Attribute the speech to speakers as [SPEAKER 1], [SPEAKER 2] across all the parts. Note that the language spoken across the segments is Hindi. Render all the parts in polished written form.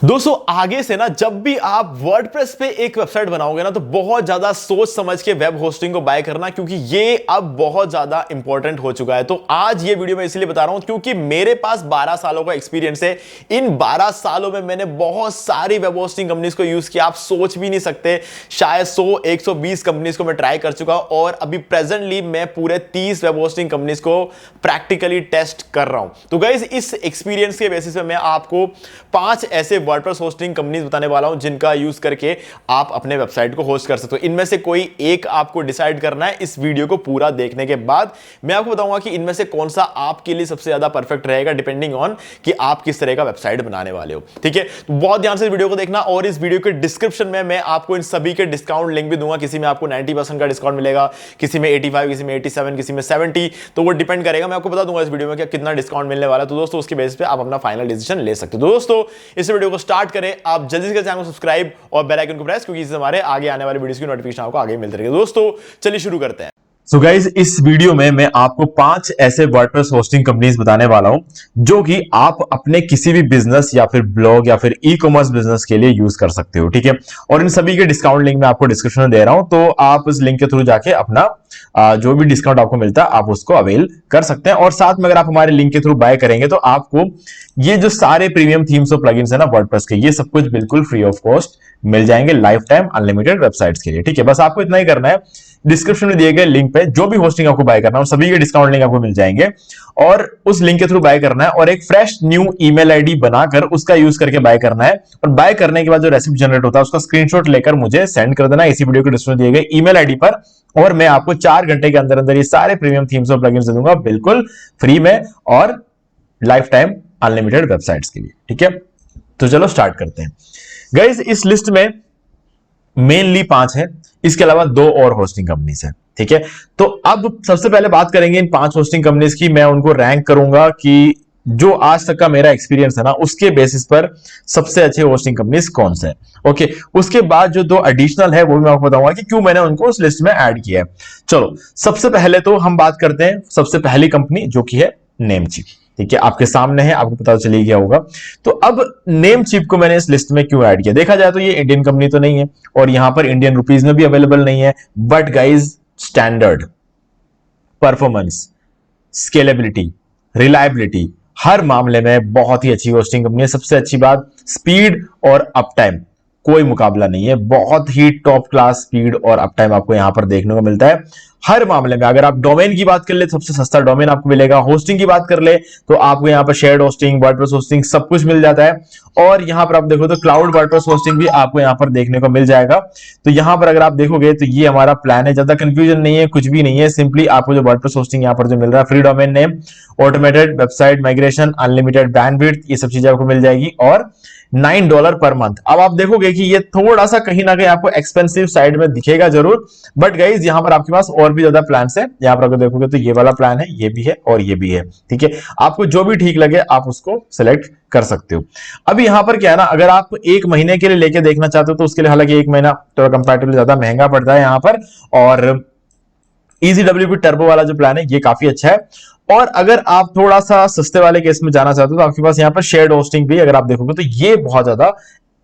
[SPEAKER 1] दोस्तों आगे से ना जब भी आप वर्डप्रेस पे एक वेबसाइट बनाओगे ना तो बहुत ज्यादा सोच समझ के वेब होस्टिंग को बाय करना, क्योंकि ये अब बहुत ज्यादा इंपॉर्टेंट हो चुका है। तो आज ये वीडियो मैं इसलिए बता रहा हूं क्योंकि मेरे पास 12 सालों का एक्सपीरियंस है। इन 12 सालों में मैंने बहुत सारी वेब होस्टिंग कंपनीज को यूज किया, आप सोच भी नहीं सकते। शायद 100-120 कंपनीज को मैं ट्राई कर चुका हूं और अभी प्रेजेंटली मैं पूरे 30 वेब होस्टिंग कंपनीज को प्रैक्टिकली टेस्ट कर रहा हूं। तो गाइस इस एक्सपीरियंस के बेसिस पे मैं आपको 5 ऐसे वर्डप्रेस होस्टिंग कंपनीज बताने वाला हूं जिनका यूज करके आप अपने वेबसाइट को होस्ट कर सकते हो। इनमें से कोई एक आपको डिसाइड करना है। इस वीडियो को पूरा देखने के बाद मैं आपको बताऊंगा कि इनमें से कौन सा आपके लिए सबसे ज्यादा परफेक्ट रहेगा, डिपेंडिंग ऑन कि आप किस तरह का वेबसाइट बनाने वाले हो। ठीक है, तो बहुत ध्यान से इस वीडियो को देखना और इस वीडियो के डिस्क्रिप्शन में मैं आपको इन सभी के डिस्काउंट लिंक भी दूंगा। किसी में आपको 90% का डिस्काउंट मिलेगा, किसी में 85, किसी में 87, किसी में 70, तो वो डिपेंड करेगा। मैं आपको बता दूंगा इस वीडियो में कि कितना डिस्काउंट मिलने वाला है। तो दोस्तों उसके बेसिस पे आप अपना फाइनल डिसीजन ले सकते हो। दोस्तों इस वीडियो को स्टार्ट करें, आप जल्दी से चैनल को सब्सक्राइब और बेल आइकन को प्रेस, क्योंकि इससे हमारे आगे आने वाले वीडियोस की नोटिफिकेशन आपको आगे मिलती रहेगी। दोस्तों चलिए शुरू करते हैं।
[SPEAKER 2] सो गाइज इस वीडियो में मैं आपको 5 ऐसे वर्डप्रेस होस्टिंग कंपनीज बताने वाला हूं जो कि आप अपने किसी भी बिजनेस या फिर ब्लॉग या फिर ई कॉमर्स बिजनेस के लिए यूज कर सकते हो। ठीक है, और इन सभी के डिस्काउंट लिंक मैं आपको डिस्क्रिप्शन में दे रहा हूं, तो आप इस लिंक के थ्रू जाके अपना जो भी डिस्काउंट आपको मिलता है आप उसको अवेल कर सकते हैं। और साथ में अगर आप हमारे लिंक के थ्रू बाय करेंगे तो आपको ये जो सारे प्रीमियम थीम्स और प्लगइन्स है ना वर्डप्रेस के, ये सब कुछ बिल्कुल फ्री ऑफ कॉस्ट मिल जाएंगे लाइफ टाइम अनलिमिटेड वेबसाइट्स के लिए। ठीक है, बस आपको इतना ही करना है, डिस्क्रिप्शन में दिए गए लिंक पे जो भी होस्टिंग आपको बाय करना है सभी के डिस्काउंट लिंक आपको मिल जाएंगे और उस लिंक के थ्रू बाय करना है और एक फ्रेश न्यू ईमेल आईडी बनाकर उसका यूज करके बाय करना है। और बाय करने के बाद जो रेसिप्ट जनरेट होता है उसका स्क्रीनशॉट लेकर मुझे सेंड कर देना इसी वीडियो के डिस्क्रिप्शन में दिए गए ईमेल आईडी पर, और मैं आपको 4 घंटे के अंदर अंदर ये सारे प्रीमियम थीम्स और प्लगइन्स दे दूंगा बिल्कुल फ्री में और लाइफ टाइम अनलिमिटेड वेबसाइट्स के लिए। ठीक है, तो चलो स्टार्ट करते हैं। गाइस इस लिस्ट में मेनली 5 है, इसके अलावा 2 और होस्टिंग कंपनीज है। ठीक है, तो अब सबसे पहले बात करेंगे इन 5 होस्टिंग कंपनीज की। मैं उनको रैंक करूंगा कि जो आज तक का मेरा एक्सपीरियंस है ना उसके बेसिस पर सबसे अच्छे होस्टिंग कंपनीज कौन से हैं। ओके, उसके बाद जो 2 एडिशनल है वो भी मैं आपको बताऊंगा कि क्यों मैंने उनको उस लिस्ट में ऐड किया है। चलो सबसे पहले तो हम बात करते हैं सबसे पहली कंपनी जो कि है नेमचीप। ठीक है, आपके सामने है, आपको पता चली गया होगा। तो अब नेमचीप को मैंने इस लिस्ट में क्यों ऐड किया, देखा जाए तो ये इंडियन कंपनी तो नहीं है और यहां पर इंडियन रुपीज में भी अवेलेबल नहीं है, but guys standard, performance, scalability, reliability हर मामले में बहुत ही अच्छी होस्टिंग कंपनी है। सबसे अच्छी बात स्पीड और अप टाइम, कोई मुकाबला नहीं है। बहुत ही टॉप क्लास स्पीड और अप टाइम आपको यहां पर देखने को मिलता है हर मामले में। अगर आप डोमेन की बात कर ले सबसे सस्ता डोमेन आपको मिलेगा, होस्टिंग की बात कर ले तो आपको यहां पर शेयर्ड होस्टिंग, वर्डप्रेस होस्टिंग सब कुछ मिल जाता है। और यहां पर आप देखो तो क्लाउड वर्डप्रेस होस्टिंग भी आपको यहां पर देखने को मिल जाएगा। तो यहां पर अगर आप देखोगे तो ये हमारा प्लान है, ज्यादा कंफ्यूजन नहीं है, कुछ भी नहीं है। सिंपली आपको जो वर्डप्रेस होस्टिंग यहां पर जो मिल रहा है, free domain name, automated website migration, unlimited bandwidth, ये सब चीजें आपको मिल जाएगी और $9 पर मंथ। अब आप देखोगे कि ये थोड़ा सा कहीं ना कहीं आपको एक्सपेंसिव साइड में दिखेगा जरूर, बट गाइज यहां पर आपके पास और भी ज्यादा प्लान है। यहां पर अगर देखोगे तो ये वाला प्लान है, ये भी है और ये भी है। ठीक है, आपको जो भी ठीक लगे आप उसको सिलेक्ट कर सकते हो। अब यहां पर क्या है ना, अगर आप 1 महीने के लिए लेके देखना चाहते हो तो उसके लिए हालांकि 1 महीना थोड़ा कंपैरेटिवली ज्यादा महंगा पड़ता है यहां पर, और EasyWP टर्बो वाला जो प्लान है ये काफी अच्छा है। और अगर आप थोड़ा सा सस्ते वाले केस में जाना चाहते हो तो आपके पास यहाँ पर शेयर्ड होस्टिंग भी अगर आप देखोगे तो ये बहुत ज्यादा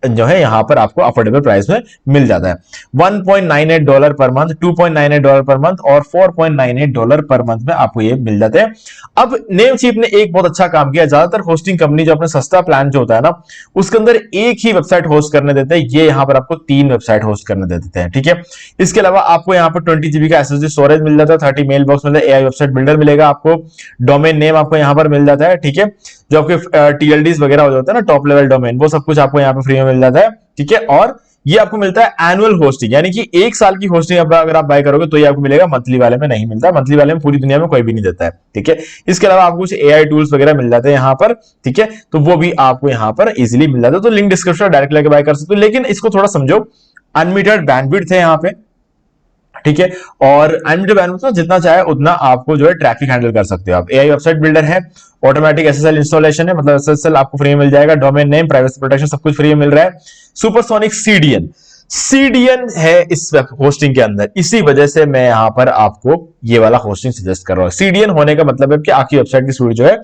[SPEAKER 2] जो है यहां पर आपको अफोर्डेबल प्राइस में मिल जाता है। $1.98 पर मंथ, $2.98 पर मंथ और $4.98 पर मंथ में आपको ये मिल जाते हैं। अब नेमचीप ने एक बहुत अच्छा काम किया, ज्यादातर होस्टिंग कंपनी जो अपना सस्ता प्लान जो होता है ना उसके अंदर एक ही वेबसाइट होस्ट करने देते हैं, ये यहां पर आपको 3 वेबसाइट होस्ट करने देते हैं। ठीक है, इसके अलावा आपको यहाँ पर 20 GB का SSD स्टोरेज मिल जाता है, 30 मेल बॉक्स मिलता है, AI वेबसाइट बिल्डर मिलेगा आपको, डोमेन नेम आपको यहाँ पर मिल जाता है। ठीक है, जो आपके TLDs वगैरह हो जाता है ना, टॉप लेवल डोमेन, वो सब कुछ आपको यहाँ पे फ्री में मिल जाता है। ठीक है, और ये आपको मिलता है एनुअल होस्टिंग, यानी कि 1 साल की होस्टिंग अगर आप बाय करोगे तो ये आपको मिलेगा, मंथली वाले में नहीं मिलता। मंथली वाले में पूरी दुनिया में कोई भी नहीं देता है। ठीक है, इसके अलावा आपको कुछ AI टूल्स वगैरह मिल जाते हैं यहाँ पर। ठीक है, तो वो भी आपको यहाँ पर इजिली मिल जाता है, तो लिंक डिस्क्रिप्शन डायरेक्ट लेके बाय कर सकते हो। लेकिन इसको थोड़ा समझो, अनलिमिटेड बैंडविड्थ है यहाँ पे। ठीक है, और अनलिमिटेड बैंडविड्थ में जितना चाहे उतना आपको जो है ट्रैफिक हैंडल कर सकते हो आप। AI वेबसाइट बिल्डर है, ऑटोमेटिक SSL इंस्टॉलेशन है, मतलब SSL आपको फ्री में मिल जाएगा, डोमेन नेम, प्राइवेसी प्रोटेक्शन सब कुछ फ्री में मिल रहा है। सुपरसोनिक CDN है इस वेब होस्टिंग के अंदर, इसी वजह से मैं यहां पर आपको ये वाला होस्टिंग सजेस्ट कर रहा हूं। सीडीएन होने का मतलब है कि आपकी वेबसाइट की स्पीड जो है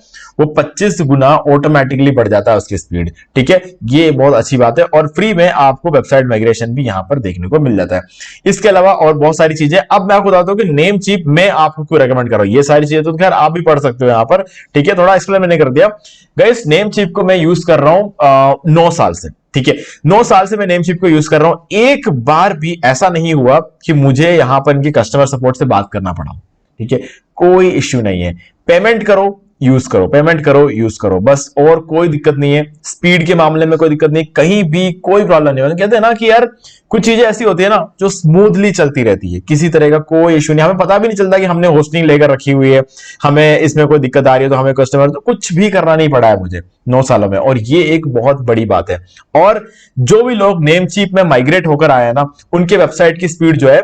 [SPEAKER 2] वो 25 गुना ऑटोमेटिकली बढ़ जाता है उसकी स्पीड, ठीक है। ये बहुत अच्छी बात है और फ्री में आपको वेबसाइट माइग्रेशन भी यहां पर देखने को मिल जाता है। इसके अलावा और बहुत सारी चीजें। अब मैं आपको बताता हूं कि नेम चीप मैं आपको क्यों रेकमेंड कर रहा हूं। ये सारी चीजें तो खैर आप भी पढ़ सकते हो यहां पर, ठीक है, थोड़ा एक्सप्लेन मैंने कर दिया। गाइस नेम चीप को मैं यूज कर रहा हूं 9 साल से, ठीक है। 9 साल से मैं नेमशिप को यूज कर रहा हूं, एक बार भी ऐसा नहीं हुआ कि मुझे यहां पर इनकी कस्टमर सपोर्ट से बात करना पड़ा, ठीक है। कोई इश्यू नहीं है। पेमेंट करो यूज करो, पेमेंट करो यूज करो, बस और कोई दिक्कत नहीं है। स्पीड के मामले में कोई दिक्कत नहीं, कहीं भी कोई प्रॉब्लम नहीं है। कहते हैं ना कि यार कुछ चीजें ऐसी होती है ना जो स्मूथली चलती रहती है, किसी तरह का कोई इश्यू नहीं, हमें पता भी नहीं चलता कि हमने होस्टिंग लेकर रखी हुई है, हमें इसमें कोई दिक्कत आ रही है तो हमें कस्टमर तो कुछ भी करना नहीं पड़ा है मुझे 9 सालों में, और ये एक बहुत बड़ी बात है। और जो भी लोग नेमचीप में माइग्रेट होकर आए हैं ना, उनके वेबसाइट की स्पीड जो है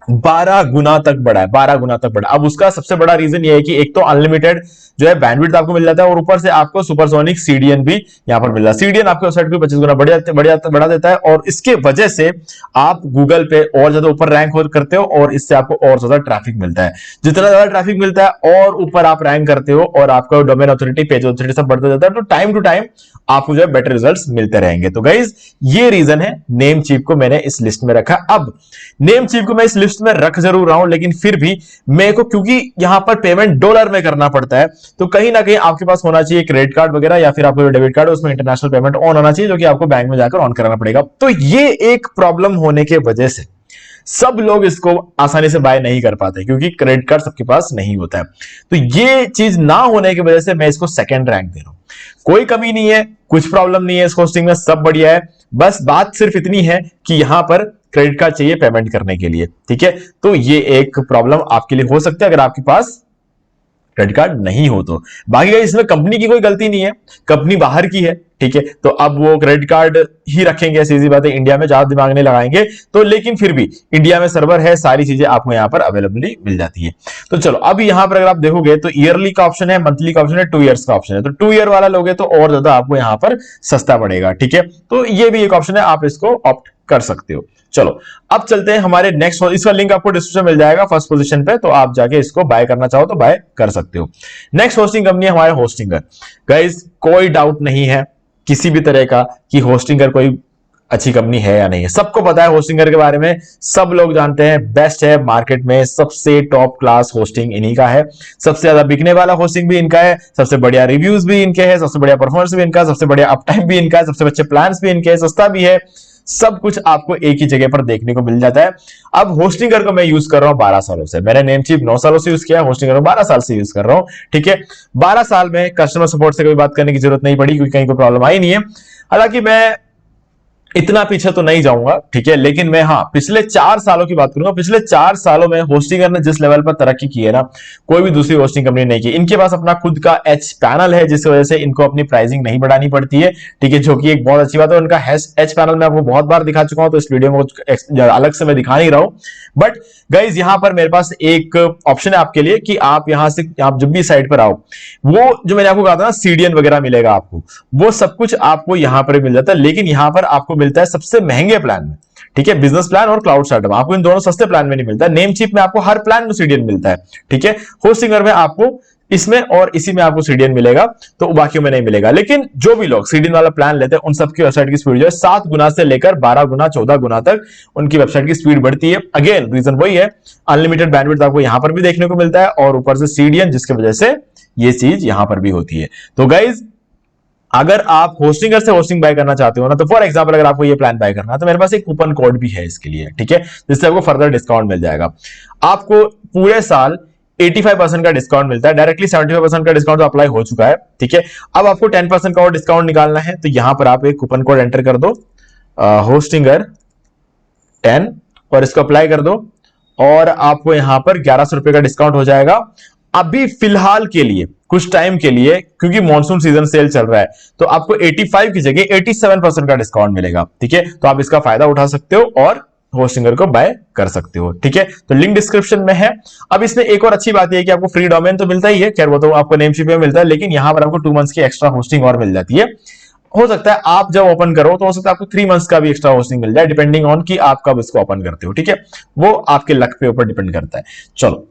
[SPEAKER 2] 12 गुना तक बढ़ा है, 12 गुना तक बढ़ा। अब उसका सबसे बड़ा रीजन ये है कि एक तो अनलिमिटेड जो है बैंडविड्थ आपको मिल जाता है और ऊपर से आपको सुपरसोनिक सीडीएन भी यहां पर मिल रहा है। सीडीएन आपके वेबसाइट को 25 गुना बढ़ा देता है और इसके वजह से आप गूगल पे और ज्यादा ऊपर रैंक करते हो और इससे आपको और ज्यादा ट्रैफिक मिलता है। जितना ज्यादा ट्रैफिक मिलता है और ऊपर आप रैंक करते हो और आपका डोमेन अथॉरिटी, पेज अथॉरिटी सब बढ़ता जाता है, तो टाइम टू टाइम आपको जो है बेटर रिजल्ट्स मिलते रहेंगे। तो गाइज ये रीजन है नेम चीप को मैंने इस लिस्ट में रखा। अब नेम चीप को मैं इस लिस्ट में रख जरूर रहा हूं, लेकिन फिर भी मेरे को क्योंकि यहां पर पेमेंट डॉलर में करना पड़ता है, तो कहीं ना कहीं आपके पास होना चाहिए क्रेडिट कार्ड वगैरह या फिर आपको जो डेबिट कार्ड है उसमें इंटरनेशनल पेमेंट ऑन होना चाहिए, जो कि आपको बैंक में जाकर ऑन कराना पड़ेगा। तो ये एक प्रॉब्लम होने के वजह से सब लोग इसको आसानी से बाय नहीं कर पाते क्योंकि क्रेडिट कार्ड सबके पास नहीं होता है। तो ये चीज ना होने की वजह से मैं इसको सेकंड रैंक दे रहा हूं। कोई कमी नहीं है, कुछ प्रॉब्लम नहीं है इस होस्टिंग में, सब बढ़िया है। बस बात सिर्फ इतनी है कि यहां पर क्रेडिट कार्ड चाहिए पेमेंट करने के लिए, ठीक है। तो ये एक प्रॉब्लम आपके लिए हो सकता है अगर आपके पास क्रेडिट कार्ड नहीं हो तो। बाकी इसमें कंपनी की कोई गलती नहीं है, कंपनी बाहर की है, ठीक है। तो अब वो क्रेडिट कार्ड ही रखेंगे, सीधी बात है, इंडिया में ज्यादा दिमाग नहीं लगाएंगे तो। लेकिन फिर भी इंडिया में सर्वर है, सारी चीजें आपको यहां पर अवेलेबली मिल जाती है। तो चलो अब यहां पर अगर आप देखोगे तो ईयरली का ऑप्शन है, मंथली का ऑप्शन है, 2 इयर्स का ऑप्शन है। तो 2 ईयर वाला लोगे तो और ज्यादा आपको यहां पर सस्ता पड़ेगा, ठीक है। तो ये भी एक ऑप्शन है, आप इसको ऑप्ट कर सकते हो। चलो अब चलते हैं हमारे नेक्स्ट। इसका लिंक आपको डिस्क्रिप्शन मिल जाएगा फर्स्ट पोजीशन पे, तो आप जाके इसको बाय करना चाहो तो बाय कर सकते हो। नेक्स्ट होस्टिंग कंपनी है हमारे होस्टिंगर। गाइस कोई डाउट नहीं है किसी भी तरह का कि होस्टिंगर कोई अच्छी कंपनी है या नहीं है। सबको पता है होस्टिंगर के बारे में, सब लोग जानते हैं, बेस्ट है मार्केट में, सबसे टॉप क्लास होस्टिंग इन्हीं का है, सबसे ज्यादा बिकने वाला होस्टिंग भी इनका है, सबसे बढ़िया रिव्यूज भी इनके हैं, सबसे बढ़िया परफॉर्मेंस भी इनका, सबसे बढ़िया अप टाइम भी इनका है, सबसे अच्छे प्लान्स भी इनके हैं, सस्ता भी है, सब कुछ आपको एक ही जगह पर देखने को मिल जाता है। अब होस्टिंगर को मैं यूज कर रहा हूं 12 सालों से, मैंने नेमचीप 9 सालों से यूज किया, होस्टिंगर 12 साल से यूज कर रहा हूं, ठीक है। 12 साल में कस्टमर सपोर्ट से कोई बात करने की जरूरत नहीं पड़ी क्योंकि कहीं कोई प्रॉब्लम आई नहीं है। हालांकि मैं इतना पीछे तो नहीं जाऊंगा, ठीक है, लेकिन मैं हाँ पिछले 4 सालों की बात करूंगा। पिछले 4 सालों में होस्टिंगर ने जिस लेवल पर तरक्की की है ना, कोई भी दूसरी होस्टिंग कंपनी नहीं की। इनके पास अपना खुद का एच पैनल है जिस वजह से इनको अपनी प्राइसिंग नहीं बढ़ानी पड़ती है, ठीक है, जो कि एक बहुत अच्छी बात है। उनका एच पैनल मैं आपको बहुत बार दिखा चुका हूं, तो इस वीडियो में अलग से मैं दिखा नहीं रहा हूं। बट गाइज यहां पर मेरे पास एक ऑप्शन है आपके लिए कि आप यहां से आप जब भी साइट पर आओ, वो जो मैंने आपको कहा था ना सीडीएन वगैरह मिलेगा आपको, वो सब कुछ आपको यहां पर मिल जाता है। लेकिन यहां पर आपको मिलता है सबसे महंगे प्लान में, ठीक है, बिजनेस प्लान और क्लाउड स्टार्टअप। आपको इन दोनों सस्ते प्लान में नहीं मिलता है। नेमचीप में आपको हर प्लान में सीडीएन मिलता है, ठीक है। होस्टिंगर में आपको इसमें और इसी में आपको सीडीएन मिलेगा, तो बाकी में नहीं मिलेगा। लेकिन जो भी लोग सीडीएन वाला प्लान लेते हैं उन सबकी वेबसाइट की स्पीड जो है 7 गुना से लेकर 12 गुना 14 गुना तक उनकी वेबसाइट की स्पीड बढ़ती है। अगेन रीजन वही है, अनलिमिटेड बैंडविड्थ आपको यहां पर भी देखने को मिलता है और ऊपर से सीडीएन, जिसकी वजह से ये चीज यहां पर भी होती है। तो गाइज अगर आप होस्टिंगर से होस्टिंग बाय करना चाहते हो ना, तो फॉर एग्जांपल अगर आपको ये प्लान बाय करना है तो मेरे पास एक कूपन कोड भी है इसके लिए, ठीक है, जिससे आपको फर्दर डिस्काउंट मिल जाएगा। आपको पूरे साल 85% का डिस्काउंट मिलता है, डायरेक्टली 75% का डिस्काउंट तो अप्लाई हो चुका है, ठीक है। अब आपको 10% का और डिस्काउंट निकालना है, तो यहां पर आप एक कूपन कोड एंटर कर दो, होस्टिंगर 10, और इसको अप्लाई कर दो और आपको यहां पर 1100 रुपए का डिस्काउंट हो जाएगा। अभी फिलहाल के लिए कुछ टाइम के लिए, क्योंकि मॉनसून सीजन सेल चल रहा है, तो आपको 85 की जगह 87% का डिस्काउंट मिलेगा, ठीक है। तो आप इसका फायदा उठा सकते हो और होस्टिंगर को बाय कर सकते हो, ठीक है। तो लिंक डिस्क्रिप्शन में है। अब इसमें एक और अच्छी बात यह है कि आपको फ्री डोमेन तो मिलता ही है, खैर वो तो आपको नेमशिप में मिलता है, लेकिन यहां पर आपको 2 मंथ्स की एक्स्ट्रा होस्टिंग और मिल जाती है। हो सकता है आप जब ओपन करो तो हो सकता है आपको 3 मंथ्स का भी एक्स्ट्रा होस्टिंग मिल जाए, डिपेंडिंग ऑन कि आप कब इसको ओपन करते हो, ठीक है। वो आपके लक पे ऊपर डिपेंड करता है। चलो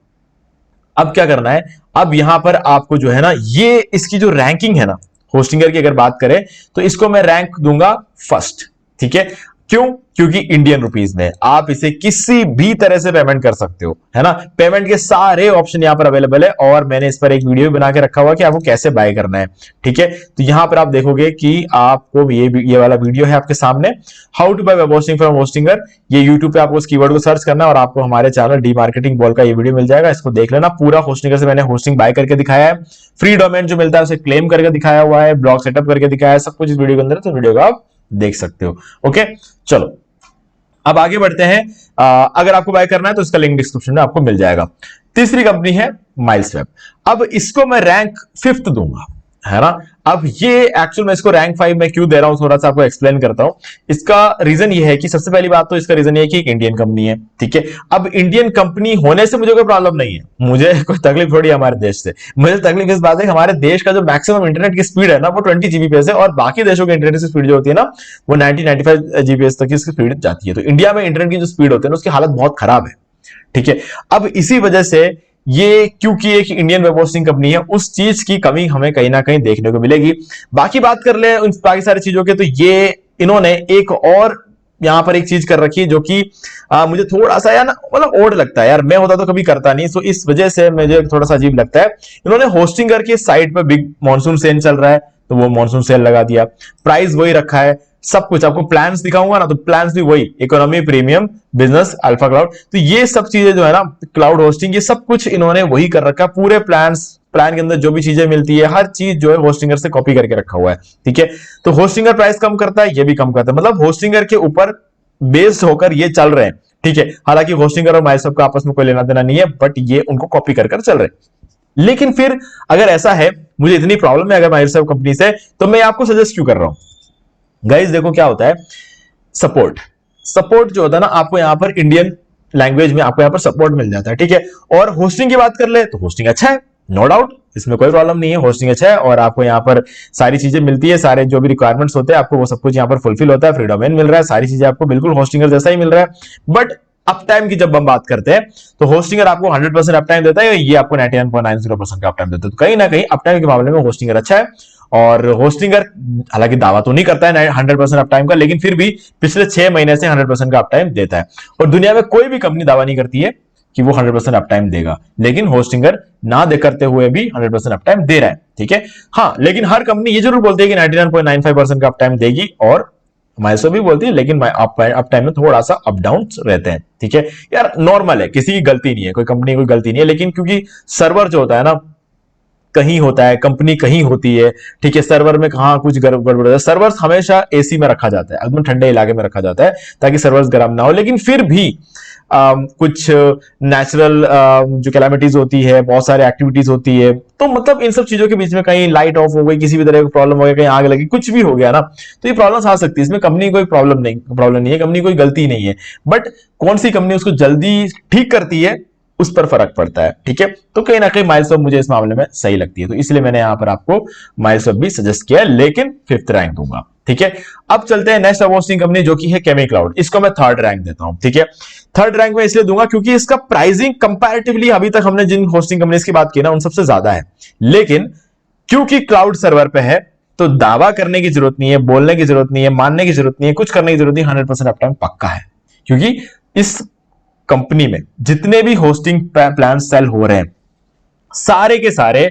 [SPEAKER 2] अब क्या करना है, अब यहां पर आपको जो है ना, ये इसकी जो रैंकिंग है ना होस्टिंगर की अगर बात करें तो इसको मैं रैंक दूंगा फर्स्ट। ठीक है, क्यों? क्योंकि इंडियन रुपीस में आप इसे किसी भी तरह से पेमेंट कर सकते हो, है ना। पेमेंट के सारे ऑप्शन यहां पर अवेलेबल है और मैंने इस पर एक वीडियो भी बना के रखा हुआ कि आपको कैसे बाय करना है। ठीक है, तो यहां पर आप देखोगे कि आपको ये वाला वीडियो है आपके सामने, how to buy web hosting from Hostinger. ये यूट्यूब पे आपको उस कीवर्ड को सर्च करना है और आपको हमारे चैनल डी मार्केटिंग बॉल का ये वीडियो मिल जाएगा, इसको देख लेना। पूरा होस्टिंगर से मैंने होस्टिंग बाय करके दिखाया है, फ्री डोमेन जो मिलता है उसे क्लेम करके दिखाया हुआ है, ब्लॉग सेटअप करके दिखाया है, सब कुछ इस वीडियो के अंदर, तो वीडियो को आप देख सकते हो। ओके, चलो अब आगे बढ़ते हैं। अगर आपको बाय करना है तो इसका लिंक डिस्क्रिप्शन में आपको मिल जाएगा। तीसरी कंपनी है माइल्सवेब। अब इसको मैं रैंक 5th दूंगा, है ना। अब ये एक्चुअल में इसको रैंक 5 में क्यों दे रहा हूं, थोड़ा सा आपको एक्सप्लेन करता हूं। इसका रीजन ये है कि सबसे पहली बात तो इसका रीजन ये है कि एक इंडियन कंपनी है। ठीक है, अब इंडियन कंपनी होने से मुझे कोई प्रॉब्लम नहीं है, मुझे कोई तकलीफ थोड़ी है हमारे देश से। मुझे तकलीफ इस बात है कि हमारे देश का जो मैक्सिमम इंटरनेट की स्पीड है ना वो 20 जीबीपीएस है, और बाकी देशों के इंटरनेट की स्पीड जो होती है ना वो 90-95 जीबीपीएस तक की इसकी स्पीड जाती है। तो इंडिया में इंटरनेट की जो स्पीड होती है ना उसकी हालत बहुत खराब है। ठीक है, अब इसी वजह से ये, क्योंकि एक इंडियन वेब होस्टिंग कंपनी है, उस चीज की कमी हमें कहीं ना कहीं देखने को मिलेगी। बाकी बात कर ले उन बाकी सारी चीजों के, तो ये इन्होंने एक और यहां पर एक चीज कर रखी है जो कि मुझे थोड़ा सा यार मतलब ओड लगता है यार, मैं होता तो कभी करता नहीं, सो इस वजह से मुझे थोड़ा सा अजीब लगता है। इन्होंने होस्टिंगर की साइट पर बिग मॉनसून सेल चल रहा है तो वो मॉनसून सेल लगा दिया, प्राइस वही रखा है, सब कुछ आपको प्लान्स दिखाऊंगा ना तो प्लान्स भी वही, economy, premium, business, alpha cloud. तो ये सब चीजें जो है ना क्लाउड होस्टिंग, ये सब कुछ इन्होंने वही कर रखा है। पूरे प्लान के अंदर जो भी चीजें मिलती है हर चीज जो है होस्टिंगर से कॉपी करके रखा हुआ है। ठीक है, तो होस्टिंगर प्राइस कम करता है, ये भी कम करता है, मतलब होस्टिंगर के ऊपर बेस्ड होकर ये चल रहे हैं। ठीक है, हालांकि होस्टिंगर और माइक्रोसॉफ्ट का आपस में कोई लेना देना नहीं है, बट ये उनको कॉपी कर चल रहे हैं। लेकिन फिर अगर ऐसा है, मुझे इतनी प्रॉब्लम है अगर माइक्रोसॉफ्ट कंपनी से, तो मैं आपको सजेस्ट क्यों कर रहा हूं। गाइस देखो क्या होता है, सपोर्ट सपोर्ट जो होता है ना आपको यहां पर इंडियन लैंग्वेज में आपको यहां पर सपोर्ट मिल जाता है। ठीक है, और होस्टिंग की बात कर ले तो होस्टिंग अच्छा है, नो डाउट, इसमें कोई प्रॉब्लम नहीं है, होस्टिंग अच्छा है और आपको यहां पर सारी चीजें मिलती है, सारे जो भी रिक्वायरमेंट्स होते हैं आपको वो सब कुछ यहां पर फुलफिल होता है, फ्री डोमेन मिल रहा है, सारी चीजें आपको बिल्कुल होस्टिंगर जैसा ही मिल रहा है। बट अप टाइम की जब हम बात करते हैं तो होस्टिंगर आपको 100% अप टाइम देता है, ये आपको 99.90% का अप टाइम देता है। तो कहीं ना कहीं अप टाइम के मामले में होस्टिंगर अच्छा है। और होस्टिंगर हालांकि दावा तो नहीं करता है 100% अप टाइम का, लेकिन फिर भी पिछले 6 महीने से 100% का अप टाइम देता है। और दुनिया में कोई भी कंपनी दावा नहीं करती है कि वो 100% अप टाइम देगा, लेकिन होस्टिंगर ना दे करते हुए भी 100% अप टाइम दे रहा है। ठीक है, हाँ, लेकिन हर कंपनी ये जरूर बोलती है कि 99.95% का अप टाइम देगी, और माइक्रोसॉफ्ट भी बोलती है, लेकिन अप टाइम में थोड़ा सा अप डाउन रहते हैं। ठीक है यार, नॉर्मल है, किसी की गलती नहीं है, कोई कंपनी की कोई गलती नहीं है, लेकिन क्योंकि सर्वर जो होता है ना कहीं होता है, कंपनी कहीं होती है। ठीक है, सर्वर में कहां कुछ गड़बड़ होता है, सर्वर्स हमेशा एसी में रखा जाता है, एकदम ठंडे इलाके में रखा जाता है ताकि सर्वर्स गर्म ना हो, लेकिन फिर भी कुछ नेचुरल जो कैलामिटीज होती है, बहुत सारी एक्टिविटीज होती है, तो मतलब इन सब चीजों के बीच में कहीं लाइट ऑफ हो गई, किसी भी तरह की प्रॉब्लम हो गई, कहीं आग लगी, कुछ भी हो गया ना, तो ये प्रॉब्लम आ सकती है। इसमें कंपनी कोई प्रॉब्लम नहीं है, कंपनी कोई गलती नहीं है, बट कौन सी कंपनी उसको जल्दी ठीक करती है उस पर फर्क पड़ता है। ठीक है, तो कहीं ना कहीं माइक्रोसॉफ्ट मुझे इस मामले में सही लगती है, तो इसलिए मैंने यहां पर आपको माइक्रोसॉफ्ट भी सजेस्ट किया, लेकिन 5th रैंक दूंगा। ठीक है, अब चलते हैं नेक्स्ट होस्टिंग कंपनी जो कि है केमी क्लाउड, इसको मैं 3rd रैंक देता हूं। ठीक है, 3rd रैंक में इसलिए दूंगा क्योंकि इसका प्राइसिंग कंपैरेटिवली अभी तक हमने जिन होस्टिंग कंपनीज की बात की ना उन सबसे ज्यादा है, लेकिन क्योंकि क्लाउड सर्वर पे है तो दावा करने की जरूरत नहीं है, बोलने की जरूरत नहीं है, मानने की जरूरत नहीं है, कुछ करने की जरूरत नहीं, 100% अप टाइम पक्का है, क्योंकि इस कंपनी में जितने भी होस्टिंग प्लान सेल हो रहे हैं सारे के सारे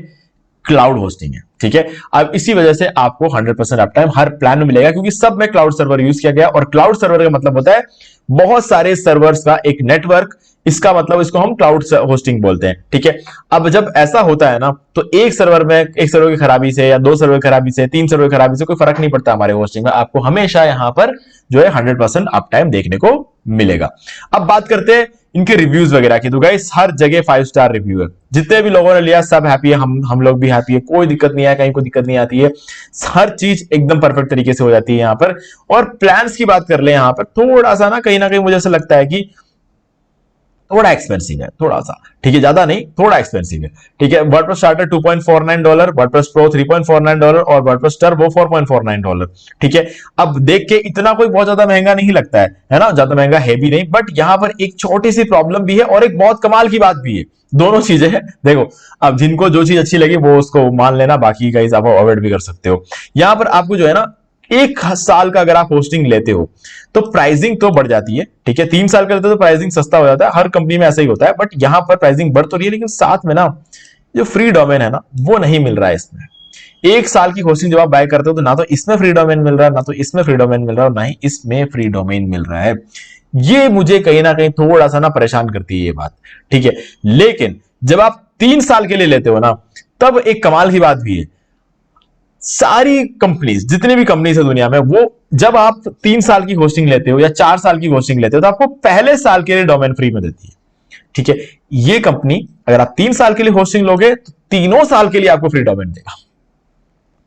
[SPEAKER 2] क्लाउड होस्टिंग है। ठीक है, अब इसी वजह से आपको 100% अप टाइम हर प्लान में मिलेगा, क्योंकि सब में क्लाउड सर्वर यूज किया गया, और क्लाउड सर्वर का मतलब होता है बहुत सारे सर्वर्स का एक नेटवर्क, इसका मतलब इसको हम क्लाउड होस्टिंग बोलते हैं। ठीक है, अब जब ऐसा होता है ना तो एक सर्वर की खराबी से या 2 सर्वर की खराबी से 3 सर्वर की खराबी से कोई फर्क नहीं पड़ता हमारे होस्टिंग में, आपको हमेशा यहां पर जो है 100% अप टाइम देखने को मिलेगा। अब बात करते हैं इनके रिव्यूज वगैरह की, तो गाइस हर जगह 5 स्टार रिव्यू है, जितने भी लोगों ने लिया सब हैप्पी है, हम लोग भी हैप्पी है, कोई दिक्कत नहीं है, कहीं कोई दिक्कत नहीं आती है, हर चीज एकदम परफेक्ट तरीके से हो जाती है यहां पर। और प्लान्स की बात कर ले, यहां पर थोड़ा सा ना कहीं मुझे ऐसा लगता है कि थोड़ा एक्सपेंसिव है, थोड़ा सा, ठीक है, ज्यादा नहीं, थोड़ा एक्सपेंसिव है, ठीक है। वर्डप्रेस स्टार्टर $2.49, वर्डप्रेस प्रो $3.49 और वर्डप्रेस टर्बो $4.49, ठीक है। अब देख के इतना कोई बहुत ज्यादा महंगा नहीं लगता है ना, ज्यादा महंगा है भी नहीं, बट यहां पर एक छोटी सी प्रॉब्लम भी है और एक बहुत कमाल की बात भी है। दोनों चीजें हैं, देखो, अब जिनको जो चीज अच्छी लगी वो उसको मान लेना, बाकी गाइस आप अवॉइड भी कर सकते हो। यहां पर आपको जो है ना, 1 साल का अगर आप होस्टिंग लेते हो तो प्राइसिंग तो बढ़ जाती है, ठीक है। 3 साल का लेते हो तो प्राइसिंग सस्ता हो जाता है, हर कंपनी में ऐसा ही होता है, बट यहां पर प्राइसिंग बढ़ तो रही है, लेकिन साथ में ना जो फ्री डोमेन है ना वो नहीं मिल रहा है इसमें। 1 साल की होस्टिंग जब आप बाय करते हो तो ना तो इसमें फ्री डोमेन मिल रहा है, ना तो इसमें फ्री डोमेन मिल रहा है, और ना ही इसमें फ्री डोमेन मिल रहा है। ये मुझे कहीं ना कहीं थोड़ा सा ना परेशान करती है ये बात, ठीक है। लेकिन जब आप 3 साल के लिए लेते हो ना, तब एक कमाल की बात भी है, सारी कंपनीज, जितनी भी कंपनीज है दुनिया में, वो जब आप 3 साल की होस्टिंग लेते हो या 4 साल की होस्टिंग लेते हो तो आपको पहले साल के लिए डोमेन फ्री में देती है, ठीक है। ये कंपनी अगर आप 3 साल के लिए होस्टिंग लोगे तो तीनों साल के लिए आपको फ्री डोमेन देगा।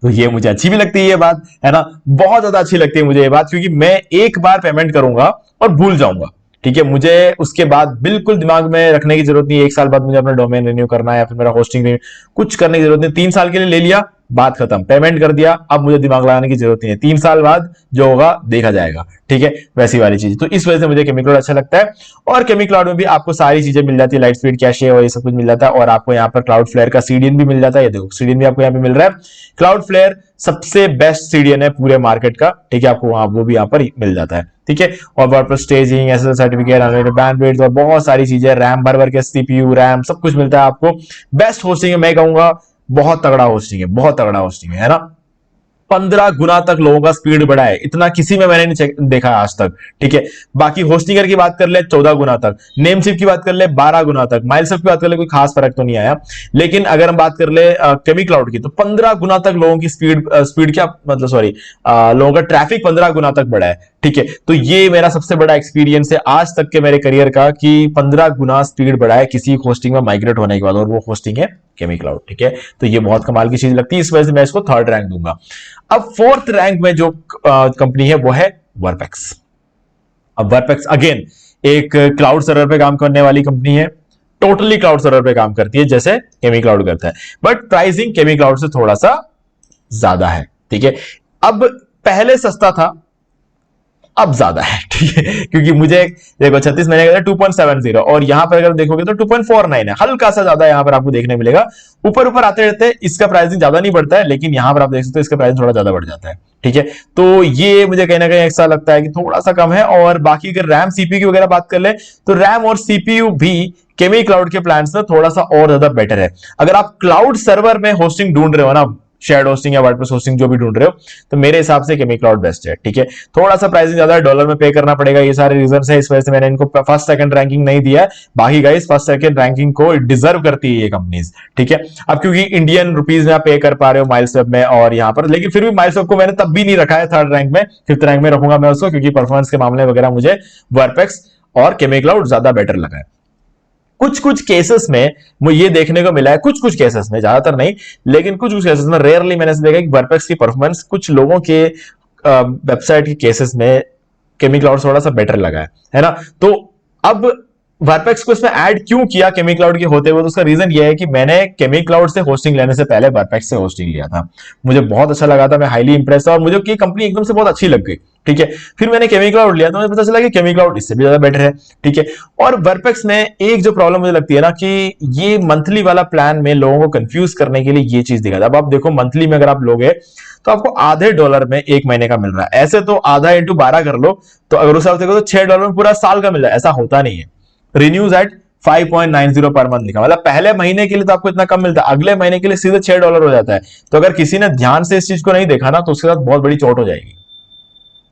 [SPEAKER 2] तो ये मुझे अच्छी भी लगती है ये बात, है ना, बहुत ज्यादा अच्छी लगती है मुझे ये बात, क्योंकि मैं एक बार पेमेंट करूंगा और भूल जाऊंगा, ठीक है। मुझे उसके बाद बिल्कुल दिमाग में रखने की जरूरत नहीं है, 1 साल बाद मुझे अपना डोमेन रिन्यू करना है या फिर मेरा होस्टिंग कुछ करने की जरूरत नहीं। 3 साल के लिए ले लिया, बात खत्म, पेमेंट कर दिया, अब मुझे दिमाग लगाने की जरूरत नहीं है, 3 साल बाद जो होगा देखा जाएगा, ठीक है, वैसी वाली चीज। तो इस वजह से मुझे केमी क्लाउड अच्छा लगता है। और केमी क्लाउड में भी आपको सारी चीजें मिल जाती है, लाइट स्पीड कैशे और ये सब कुछ मिल जाता है, और आपको यहाँ पर क्लाउड फ्लेयर का सीडीएन भी मिल जाता है। ये देखो सीडीएन भी आपको यहाँ पे मिल रहा है। क्लाउड फ्लेयर सबसे बेस्ट सीडीएन है पूरे मार्केट का, ठीक है, आपको वहां वो भी यहाँ पर मिल जाता है, ठीक है। और WordPress staging, SSL certificate, unlimited bandwidth और बहुत सारी चीजें, रैम भर के सीपीयू रैम सब कुछ मिलता है आपको। बेस्ट होस्टिंग है, मैं कहूंगा बहुत तगड़ा होस्टिंग है, बहुत तगड़ा होस्टिंग है ना। 15 गुना तक लोगों का स्पीड बढ़ा है, इतना किसी में मैंने नहीं देखा आज तक, ठीक है। बाकी होस्टिंगर की बात कर ले 14 गुना तक, नेमशिप की बात कर ले 12 गुना तक, माइलशिप की बात कर ले कोई खास फर्क तो नहीं आया। लेकिन अगर हम बात कर ले केमी क्लाउड की, तो 15 गुना तक लोगों की स्पीड क्या मतलब, सॉरी, लोगों का ट्रैफिक 15 गुना तक बढ़ा है, ठीक है। तो ये मेरा सबसे बड़ा एक्सपीरियंस है आज तक के मेरे करियर का, कि 15 गुना स्पीड बढ़ा है किसी होस्टिंग में माइग्रेट होने के बाद, और वो होस्टिंग है केमी क्लाउड, ठीक है। तो ये बहुत कमाल की चीज लगती है, इस वजह से मैं इसको 3rd रैंक दूंगा। अब 4th रैंक में जो कंपनी है वो है वर्डप्रेस। अब वर्डप्रेस अगेन एक क्लाउड सर्वर पे काम करने वाली कंपनी है, टोटली क्लाउड सर्वर पे काम करती है जैसे केमी क्लाउड करता है, बट प्राइसिंग केमी क्लाउड से थोड़ा सा ज्यादा है, ठीक है। अब पहले सस्ता था, अब ज्यादा है, ठीक है, क्योंकि मुझे देखो 36 महीने का 2.70, और यहां पर अगर देखोगे तो 2.49 है, हल्का सा ज्यादा यहां पर आपको देखने मिलेगा। ऊपर ऊपर आते रहते इसका प्राइसिंग ज्यादा नहीं बढ़ता है, लेकिन यहां पर आप देख सकते हो इसका प्राइस थोड़ा ज्यादा बढ़ जाता है, ठीक है। तो ये मुझे कहीं ना कहीं ऐसा लगता है कि थोड़ा सा कम है। और बाकी अगर रैम सीपीयू की वगैरह बात कर ले तो रैम और सीपीयू भी केमी क्लाउड के प्लान्स में थोड़ा सा और ज्यादा बेटर है। अगर आप क्लाउड सर्वर में होस्टिंग ढूंढ रहे हो ना, शेयर्ड होस्टिंग या वर्डप्रेस होस्टिंग जो भी ढूंढ रहे हो, तो मेरे हिसाब से केमी क्लाउड बेस्ट है, ठीक है। थोड़ा सा प्राइसिंग ज्यादा है, डॉलर में पे करना पड़ेगा, ये सारे रीजन है, इस वजह से मैंने इनको फर्स्ट सेकंड रैंकिंग नहीं दिया है। बाकी गाइस फर्स्ट सेकंड रैंकिंग को डिजर्व करती है ये कंपनीज, ठीक है। अब क्योंकि इंडियन रुपीज में आप पे कर पा रहे हो माइलस्वेप में और यहाँ पर, लेकिन फिर भी माइलस्वेप को मैंने तब भी नहीं रखा है 3rd रैंक में, 5th रैंक में रखूंगा मैं उसको, क्योंकि परफॉर्मेंस के मामले वगैरह मुझे वर्डप्रेस और केमी क्लाउड ज्यादा बेटर लगा है। कुछ कुछ केसेस में मुझे ये देखने को मिला है, कुछ कुछ केसेस में, ज्यादातर नहीं, लेकिन कुछ कुछ केसेस में रेयरली मैंने देखा कि वर्डप्रेस की परफॉर्मेंस कुछ लोगों के वेबसाइट के केसेस में केमी क्लाउड थोड़ा सा बेटर लगा है ना। तो अब वर्डप्रेस को इसमें ऐड क्यों किया केमी क्लाउड के होते हुए, तो उसका रीजन ये है कि मैंने केमी क्लाउड से होस्टिंग लेने से पहले वर्डप्रेस से होस्टिंग लिया था, मुझे बहुत अच्छा लगा था, मैं हाईली इंप्रेस था और मुझे ये कंपनी एकदम से बहुत अच्छी लग गई, ठीक है। फिर मैंने केमी क्लाउड लिया तो मुझे पता चला कि केमी क्लाउड इससे भी ज्यादा बेटर है, ठीक है। और वर्डप्रेस में एक जो प्रॉब्लम मुझे लगती है ना, कि ये मंथली वाला प्लान में लोगों को कंफ्यूज करने के लिए ये चीज दिखा था। अब आप देखो मंथली में अगर आप लोगे तो आपको आधे डॉलर में 1 महीने का मिल रहा है, ऐसे तो आधा इंटू 12 कर लो, तो अगर उस हिसाब से देखो तो $6 में पूरा साल का मिल रहा है, ऐसा होता नहीं है। रिन्यूज एट 5.90 पर मंथ लिखा, मतलब पहले महीने के लिए तो आपको इतना कम मिलता है, अगले महीने के लिए सीधे $6 हो जाता है। तो अगर किसी ने ध्यान से इस चीज को नहीं देखा ना, तो उसके साथ बहुत बड़ी चोट हो जाएगी,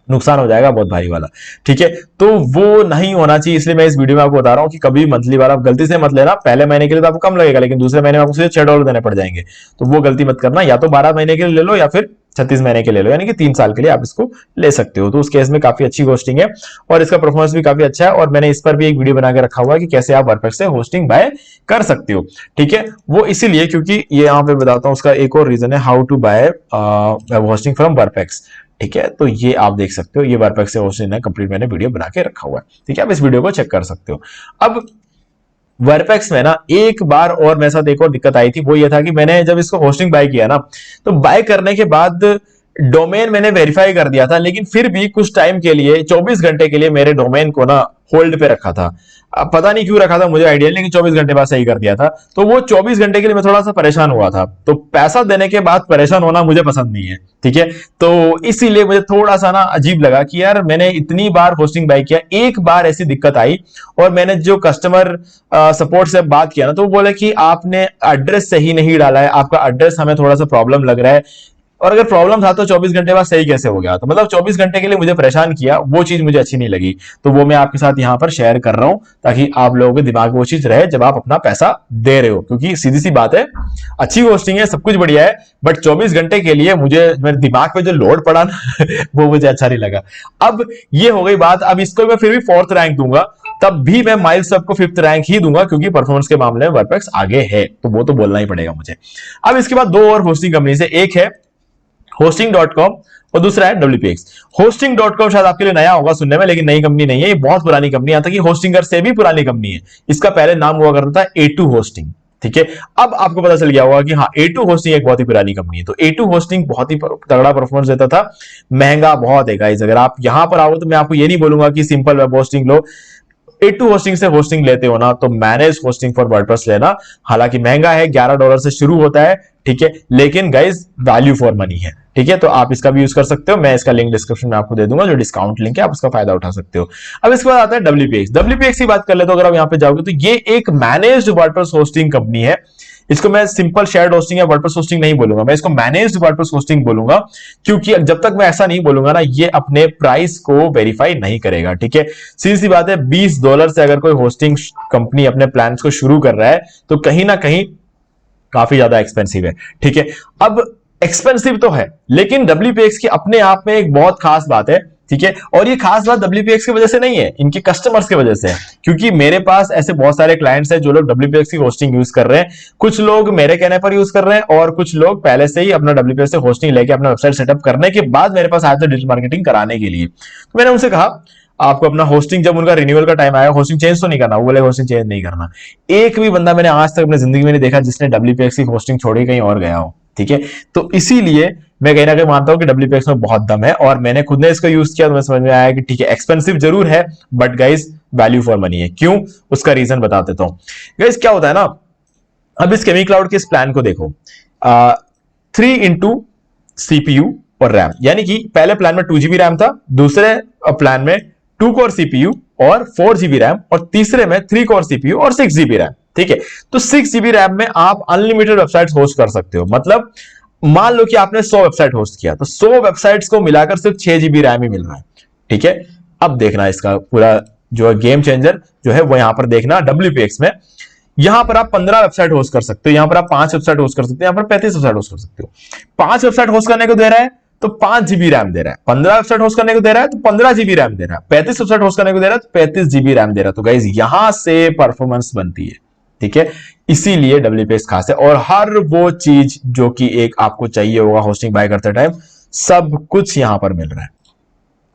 [SPEAKER 2] नुकसान हो जाएगा बहुत भारी वाला, ठीक है। तो वो नहीं होना चाहिए, इसलिए मैं इस वीडियो में आपको बता रहा हूं कि कभी मंथली वाला गलती से मत लेना। पहले महीने के लिए तो आपको कम लगेगा, लेकिन दूसरे महीने में आपको सीधे $6 देने पड़ जाएंगे, तो वो गलती मत करना। या तो 12 महीने के लिए ले लो या फिर 36 महीने के ले लो, यानी कि 3 साल के लिए आप इसको ले सकते हो। तो उस केस में काफी अच्छी होस्टिंग है और इसका परफॉर्मेंस भी काफी अच्छा है, और मैंने इस पर भी एक वीडियो बना के रखा हुआ है कि कैसे आप वर्डप्रेस से होस्टिंग बाय कर सकते हो, ठीक है। वो इसीलिए क्योंकि ये यहाँ पे बताता हूँ, उसका एक और रीजन है, how to buy hosting from WordPress, ठीक है। तो ये आप देख सकते हो, ये वर्डप्रेस से होस्टिंग है कंप्लीट, मैंने वीडियो बना के रखा हुआ है, ठीक है। आप इस वीडियो को चेक कर सकते हो। अब वर्डप्रेस में ना एक बार और मेरे साथ एक और दिक्कत आई थी, वो ये था कि मैंने जब इसको होस्टिंग बाय किया ना, तो बाय करने के बाद डोमेन मैंने वेरीफाई कर दिया था, लेकिन फिर भी कुछ टाइम के लिए 24 घंटे के लिए मेरे डोमेन को ना होल्ड पे रखा था। अब पता नहीं क्यों रखा था, मुझे आइडिया नहीं, लेकिन 24 घंटे बाद सही कर दिया था। तो वो 24 घंटे के लिए मैं थोड़ा सा परेशान हुआ था। तो पैसा देने के बाद परेशान होना मुझे पसंद नहीं है, ठीक है। तो इसीलिए मुझे थोड़ा सा ना अजीब लगा कि यार मैंने इतनी बार होस्टिंग बाय किया, एक बार ऐसी दिक्कत आई और मैंने जो कस्टमर सपोर्ट से बात किया ना, तो वो बोले कि आपने एड्रेस सही नहीं डाला है, आपका एड्रेस हमें थोड़ा सा प्रॉब्लम लग रहा है। और अगर प्रॉब्लम था तो 24 घंटे बाद सही कैसे हो गया? तो मतलब 24 घंटे के लिए मुझे परेशान किया, वो चीज मुझे अच्छी नहीं लगी। तो वो मैं आपके साथ यहां पर शेयर कर रहा हूं, ताकि आप लोगों के दिमाग में वो चीज रहे जब आप अपना पैसा दे रहे हो। क्योंकि सीधी सी बात है, अच्छी होस्टिंग है, सब कुछ बढ़िया है, बट 24 घंटे के लिए मुझे मेरे दिमाग पे जो लोड पड़ा ना वो मुझे अच्छा नहीं लगा। अब ये हो गई बात। अब इसको मैं फिर भी 4th रैंक दूंगा, तब भी मैं माइलस्टोन को 5th रैंक ही दूंगा, क्योंकि परफॉर्मेंस के मामले में वर्डप्रेस आगे है, तो वो तो बोलना ही पड़ेगा मुझे। अब इसके बाद दो और होस्टिंग कंपनी से, एक है hosting.com और दूसरा है WPX। hosting.com शायद आपके लिए नया होगा सुनने में, लेकिन नई कंपनी नहीं है, ये बहुत पुरानी कंपनी है, तक होस्टिंगर से भी पुरानी कंपनी है। इसका पहले नाम हुआ करता था A2 होस्टिंग, ठीक है। अब आपको पता चल गया होगा कि हाँ, A2 होस्टिंग एक बहुत ही पुरानी कंपनी है। तो A2 होस्टिंग बहुत ही तगड़ा परफॉर्मेंस देता था, महंगा बहुत है गाइस। अगर आप यहां पर आओ तो मैं आपको ये नहीं बोलूंगा कि सिंपल वेब होस्टिंग लो। A2 होस्टिंग से होस्टिंग लेते हो ना, तो मैनेज होस्टिंग फॉर वर्डप्रेस लेना। हालांकि महंगा है, $11 से शुरू होता है, ठीक है, लेकिन गाइस वैल्यू फॉर मनी है, ठीक है। तो आप इसका भी यूज कर सकते हो, मैं इसका लिंक डिस्क्रिप्शन में आपको दे दूंगा, जो डिस्काउंट लिंक है, आप उसका फायदा उठा सकते हो। अब इसके बाद आता है WPX। WPX की बात कर ले तो अगर आप यहां पे जाओगे तो ये एक मैनेज्ड वर्डप्रेस होस्टिंग कंपनी है। इसको मैं सिंपल शेयर्ड होस्टिंग या वर्डप्रेस होस्टिंग नहीं बोलूंगा, मैं इसको मैनेज्ड वर्डप्रेस होस्टिंग बोलूंगा, क्योंकि जब तक मैं ऐसा नहीं बोलूंगा ना, ये अपने प्राइस को वेरीफाई नहीं करेगा, ठीक है। सीधी सी बात है, $20 से अगर कोई होस्टिंग कंपनी अपने प्लान को शुरू कर रहा है, तो कहीं ना कहीं काफी ज्यादा एक्सपेंसिव है, ठीक है। अब एक्सपेंसिव तो है, लेकिन WPX की अपने आप में एक बहुत खास बात है, ठीक है। और ये खास बात WPX की वजह से नहीं है, इनके कस्टमर्स की वजह से है। क्योंकि मेरे पास ऐसे बहुत सारे क्लाइंट्स हैं जो लोग WPX की होस्टिंग यूज कर रहे हैं। कुछ लोग मेरे कहने पर यूज कर रहे हैं, और कुछ लोग पहले से ही अपना WPX से होस्टिंग लेके अपना वेबसाइट सेटअप करने के बाद मेरे पास आए थे डिजिटल मार्केटिंग कराने के लिए। तो मैंने उनसे कहा, आपको अपना होस्टिंग, जब उनका रिन्यूअल का टाइम आया, होस्टिंग चेंज तो नहीं करना, वो बोले होस्टिंग चेंज नहीं करना। एक भी बंदा मैंने आज तक अपनी जिंदगी में नहीं देखा जिसने WPX की होस्टिंग छोड़ी कहीं और गया हो, ठीक है। तो इसीलिए मैं कहीं ना कहीं मानता हूं कि WPX में बहुत दम है, और मैंने खुद ने इसको यूज किया तो मैं समझ में आया कि ठीक है, एक्सपेंसिव जरूर है, but guys value for money है। क्यों? उसका रीजन बता देता हूं। गाइस क्या होता है ना, अब इस केमी क्लाउड के इस प्लान को देखो, 3 CPU और रैम, यानी कि पहले प्लान में 2 GB रैम था, दूसरे प्लान में 2 कोर CPU और 4 GB रैम, और तीसरे में 3 कोर CPU और 6 GB रैम, ठीक है। तो 6 GB रैम में आप अनलिमिटेड वेबसाइट होस्ट कर सकते हो। मतलब मान लो कि आपने 100 वेबसाइट होस्ट किया, तो 100 वेबसाइट्स को मिलाकर सिर्फ 6 GB रैम ही मिल रहा है, ठीक है। अब देखना इसका पूरा जो गेम चेंजर जो है वो यहां पर देखना, WPX में यहां पर आप 15 वेबसाइट होस्ट कर सकते हो, यहां पर आप 5 वेबसाइट होस्ट कर सकते हो, यहां पर 35 वेबसाइट होस्ट कर सकते हो। 5 वेबसाइट होस्ट करने को दे रहा है तो 5 GB रैम दे रहा है, 15 वेबसाइट होस्ट करने को दे रहा है तो 15 GB रैम दे रहा है, 35 वेबसाइट होस्ट करने को दे रहा है तो 35 GB रैम दे रहा है। तो गाइस यहां से परफॉर्मेंस बनती है, ठीक है। इसीलिए WPX खास है, और हर वो चीज जो कि एक आपको चाहिए होगा होस्टिंग बाय करते टाइम, सब कुछ यहां पर मिल रहा है।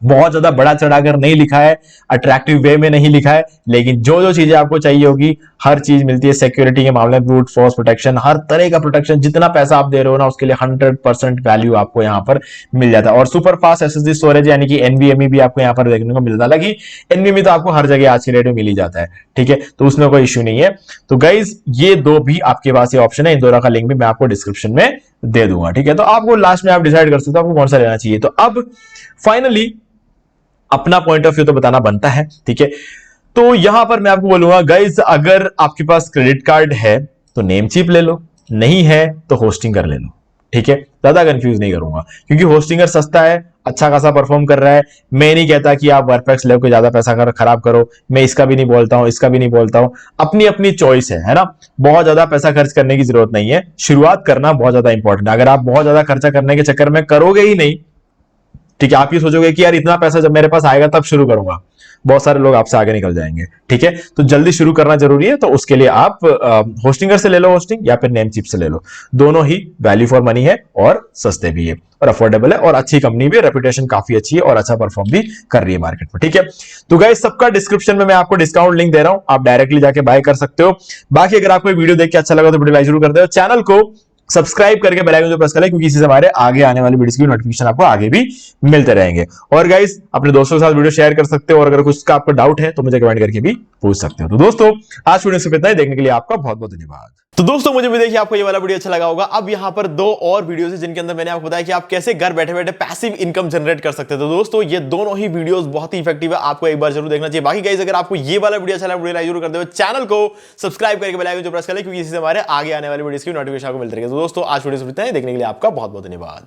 [SPEAKER 2] बहुत ज्यादा बड़ा चढ़ाकर नहीं लिखा है, अट्रैक्टिव वे में नहीं लिखा है, लेकिन जो जो चीजें आपको चाहिए होगी हर चीज मिलती है। सिक्योरिटी के मामले में ब्रूट फोर्स प्रोटेक्शन, हर तरह का प्रोटेक्शन, जितना पैसा आप दे रहे हो ना उसके लिए 100% वैल्यू आपको यहां पर मिल जाता है। और सुपर फास्ट SSD स्टोरेज यानी कि NVMe भी आपको यहां पर देखने को मिलता है। हालांकि NVMe तो आपको हर जगह आज के डेट में मिल ही जाता है, ठीक है, तो उसमें कोई इश्यू नहीं है। तो गाइज ये दो भी आपके पास ये ऑप्शन है, इन दोनों का लिंक भी मैं आपको डिस्क्रिप्शन में दे दूंगा, ठीक है। तो आपको लास्ट में आप डिसाइड कर सकते हो आपको कौन सा लेना चाहिए। तो अब फाइनली अपना पॉइंट ऑफ व्यू तो बताना बनता है, ठीक है। तो यहां पर मैं आपको बोलूंगा गाइज, अगर आपके पास क्रेडिट कार्ड है तो नेम चिप ले लो, नहीं है तो होस्टिंगर ले लो, ठीक है। ज्यादा कंफ्यूज नहीं करूंगा, क्योंकि होस्टिंगर सस्ता है, अच्छा खासा परफॉर्म कर रहा है। मैं नहीं कहता कि आप वर्डप्रेस लेकर ज्यादा पैसा खराब करो, मैं इसका भी नहीं बोलता हूं, इसका भी नहीं बोलता हूं, अपनी अपनी चॉइस है ना। बहुत ज्यादा पैसा खर्च करने की जरूरत नहीं है, शुरुआत करना बहुत ज्यादा इंपॉर्टेंट है। अगर आप बहुत ज्यादा खर्चा करने के चक्कर में करोगे ही नहीं ठीक है, आप ये सोचोगे कि यार इतना पैसा जब मेरे पास आएगा तब शुरू करूंगा, बहुत सारे लोग आपसे आगे निकल जाएंगे। ठीक है, तो जल्दी शुरू करना जरूरी है, तो उसके लिए आप होस्टिंगर से ले लो होस्टिंग, या फिर नेमचिप से ले लो। दोनों ही वैल्यू फॉर मनी है और सस्ते भी है और अफोर्डेबल है और अच्छी कंपनी भी, रेपुटेशन काफी अच्छी है और अच्छा परफॉर्म भी कर रही है मार्केट में। ठीक है, तो गाइस सबका डिस्क्रिप्शन में मैं आपको डिस्काउंट लिंक दे रहा हूं, आप डायरेक्टली जाके बाय कर सकते हो। बाकी अगर आपको वीडियो देख के अच्छा लगा तो वीडियो लाइक जरूर कर दो, चैनल को सब्सक्राइब करके बेल आइकन को प्रेस करें, क्योंकि इसी से हमारे आगे आने वाली वीडियोस की नोटिफिकेशन आपको आगे भी मिलते रहेंगे। और गाइस अपने दोस्तों के साथ वीडियो शेयर कर सकते हो और अगर कुछ का आपको डाउट है तो मुझे कमेंट करके भी पूछ सकते हो। तो दोस्तों आज वीडियो से इतना ही, देखने के लिए आपका बहुत बहुत धन्यवाद।
[SPEAKER 1] तो दोस्तों मुझे भी देखिए आपको ये वाला वीडियो अच्छा लगा होगा। अब यहाँ पर 2 और वीडियोस है जिनके अंदर मैंने आपको बताया कि आप कैसे घर बैठे बैठे पैसिव इनकम जनरेट कर सकते हैं। तो दोस्तों ये दोनों ही वीडियोस बहुत ही इफेक्टिव है, आपको एक बार जरूर देखना चाहिए। बाकी गाइस अगर आपको ये वाला वीडियो अच्छा लगा, वीडियो लाइक जरूर कर दो, चैनल को सब्सक्राइब करके बेल आइकन को प्रेस कर ले, क्योंकि इससे हमारे आगे आने वाली वीडियोस की नोटिफिकेशन आपको मिलती रहेगी। तो दोस्तों आज वीडियो से इतना ही, देखने के लिए आपका बहुत बहुत धन्यवाद।